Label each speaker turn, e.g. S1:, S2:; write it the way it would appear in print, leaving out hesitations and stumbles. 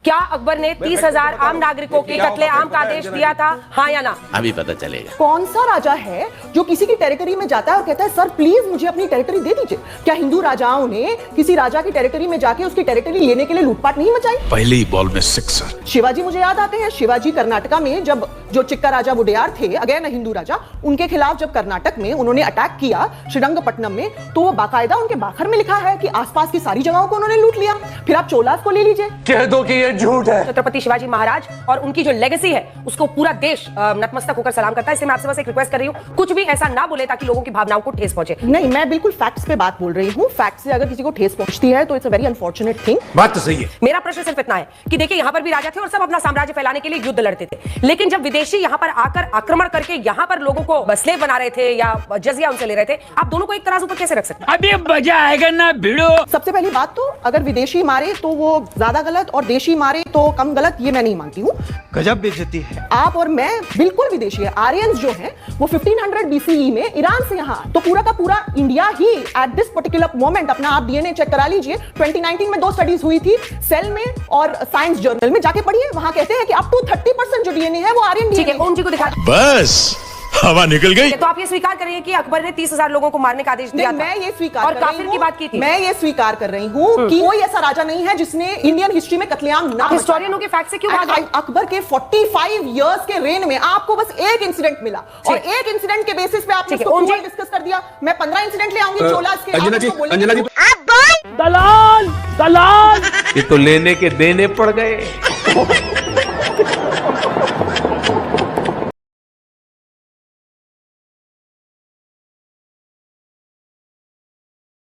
S1: क्या अकबर ने 30,000 आम नागरिकों के कत्लेआम का आदेश दिया था, हाँ या ना?
S2: अभी पता चलेगा।
S3: कौन सा राजा है जो किसी की टेरिटरी में जाता है और कहता है सर प्लीज मुझे अपनी टेरिटरी दे दीजिए? क्या हिंदू राजाओं ने किसी राजा की टेरिटरी में जाके उसकी टेरिटरी लेने के लिए लूटपाट नहीं मचाई?
S4: पहले ही बॉल में सिक्सर।
S3: शिवाजी मुझे याद आते हैं। शिवाजी कर्नाटका में जब जो चिक्का राजा वुडेयार थे, अगेन हिंदू राजा, उनके खिलाफ जब कर्नाटक में उन्होंने अटैक किया श्रीरंगपट्टनम में, तो वो बाकायदा उनके बाखर में लिखा है कि आसपास की सारी जगहों को उन्होंने लूट लिया। फिर आप चोलास को ले लीजिए,
S5: कह दो कि ये झूठ है।
S1: छत्रपति शिवाजी महाराज और उनकी जो लेगेसी है उसको पूरा देश नतमस्तक होकर सलाम करता है। इसलिए मैं आपसे बस एक रिक्वेस्ट कर रही हूँ, कुछ भी ऐसा ना बोले ताकि लोगों की भावनाओं को ठेस पहुंचे।
S3: नहीं, मैं बिल्कुल फैक्ट्स पे बात बोल रही हूँ। फैक्ट्स से अगर किसी को ठेस पहुंचती है तो it's a very unfortunate thing.
S4: बात तो सही है।
S1: मेरा प्रश्न सिर्फ इतना है कि देखिए यहाँ पर भी राजा थे और सब अपना साम्राज्य फैलाने के लिए युद्ध लड़ते थे, लेकिन जब विदेशी यहाँ पर आकर आक्रमण करके यहाँ पर लोगों को स्लेव बना रहे थे या जजिया उनसे ले रहे थे, आप दोनों को एक तराजू पर कैसे रख सकते हैं?
S6: अभी मजा आएगा ना भिड़ो।
S3: सबसे पहली बात तो अगर विदेशी मारे तो वो ज्यादा गलत और देशी मारे तो कम गलत, ये मैं नहीं मानती हूँ।
S5: गजब बेइज्जती है।
S3: आप और मैं बिल्कुल विदेशी है। आर्यंस जो हैं वो 1500 BCE में ईरान से यहाँ, तो पूरा का पूरा India he at this particular moment, अपना आप डीएनए चेक करा लीजिए। 2019 में 2 स्टडीज हुई थी, सेल में और साइंस जर्नल में, जाके पढ़िए। वहां कहते हैं कि अप टू 30% जो डीएनए है वो आर्यन
S1: ठीक है,
S3: डीएनए।
S1: ओम जी को दिखा।
S4: बस हवा निकल गई।
S1: तो आप ये स्वीकार कर रही हैं कि अकबर ने 30,000 लोगों को मारने का आदेश दिया था?
S3: मैं ये स्वीकार
S1: और
S3: कर
S1: काफिर
S3: रही
S1: की
S3: हूँ,
S1: बात की थी।
S3: मैं ये स्वीकार कर रही हूँ कि कोई ऐसा राजा नहीं है जिसने इंडियन हिस्ट्री में कत्लेआम ना।
S1: हिस्टोरियनों के फैक्ट से क्यों भाग रहे हैं?
S3: अकबर के 45 इयर्स के रेन में आपको बस एक इंसिडेंट मिला और एक इंसिडेंट के बेसिस पे आपने इसको पूरा डिस्कस कर दिया। मैं 15 इंसिडेंट ले आऊंगी चोलास के।
S5: अंजना जी
S6: दलाल दलाल।
S5: ये तो लेने के देने पड़ गए।